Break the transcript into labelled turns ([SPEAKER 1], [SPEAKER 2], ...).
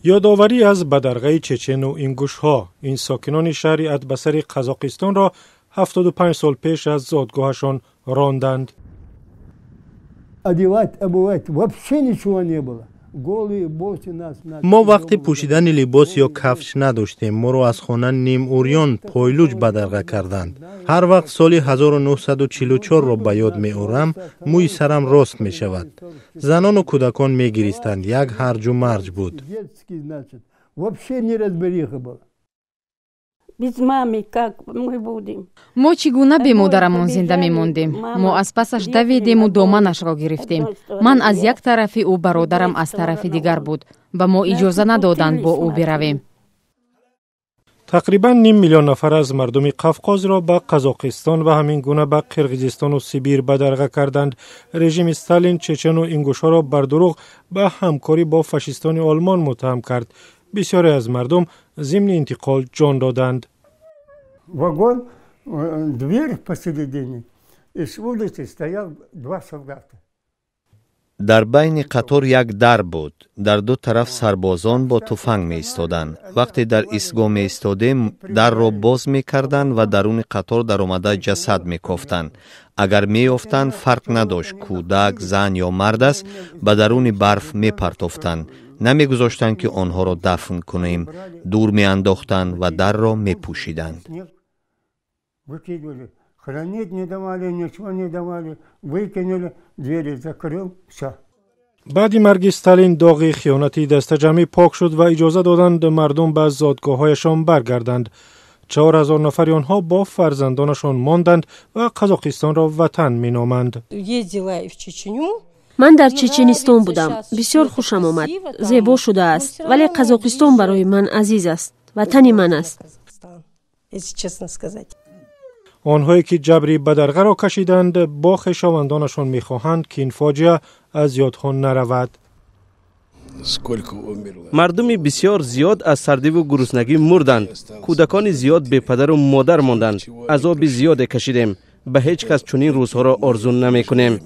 [SPEAKER 1] یادآوری از بادرغای چچن و انگوش‌ها. این ساکنان شهر ادبسر قزاقستان را 75 سال پیش از زادگاهشان راندند.
[SPEAKER 2] ما وقتی پوشیدن لباس یا کفش نداشتیم. ما را از خانه نیم اوریان پایلوچ بادرغا کردند. هر وقت سال 1944 را به یاد می آورم موی سرم راست می شود. زنان و کودکان می گریستند. یک هرج و مرج بود.
[SPEAKER 3] мо чӣ гуна бемодарамон зинда мемондем. мо аз пасаш давидем у доманашро гирифтем. ман аз як тарафи ӯ, бародарам аз тарафи дигар буд. ба мо иҷоза надоданд бо ӯ биравем.
[SPEAKER 1] تقریبا نیم میلیون نفر از مردم قفقاز را به قزاقستان و همین گونه به قرقیزستان و سیبیر بادرغا کردند. رژیم استالین چچن و انگوش‌ها را بر دروغ به همکاری با فاشیستان آلمان متهم کرد. بسیاری از مردم ضمن انتقال جان دادند.
[SPEAKER 4] Вагон, дверь посередине, и с улицы стоял 2 солдата.
[SPEAKER 5] дар байни қатор як дар буд. дар ду тараф сарбозон бо туфанг меистоданд. вақте дар истгоҳ меистодем, дарро боз мекарданд ва даруни қатор даромада ҷасад мекофтанд. агар меёфтанд, фарқ надошт кӯдак, зан ё мард аст, ба даруни барф мепартофтанд. намегузоштанд ки онҳоро дафн кунем. дур меандохтанд ва дарро мепӯшиданд.
[SPEAKER 4] Выкидывали. Хранить не давали, ничего не давали. Выкинули, двери закрыл, все.
[SPEAKER 1] بعد مرگ استالین داغ خیانتی دستجمعی پاک شد و اجازه دادند مردم به زادگاه‌هایشان برگردند. 4000 نفر آنها با فرزندانشان ماندند و قزاقستان را وطن مینامند.
[SPEAKER 6] من در چچنستان بودم. بسیار خوشم آمد. زیبا شده است. ولی قزاقستان برای من عزیز است. وطن من است.
[SPEAKER 1] آنهایی که جبری بادرغا را کشیدند با خویشاوندانشان می‌خواهند که این فاجعه از یادها نرود.
[SPEAKER 7] مردم بسیار زیاد از سردی و گرسنگی مردند. کودکان زیاد بی پدر و مادر ماندند. عذاب زیاد کشیدیم. به هیچ کس چنین روزها را آرزو نمی‌کنیم.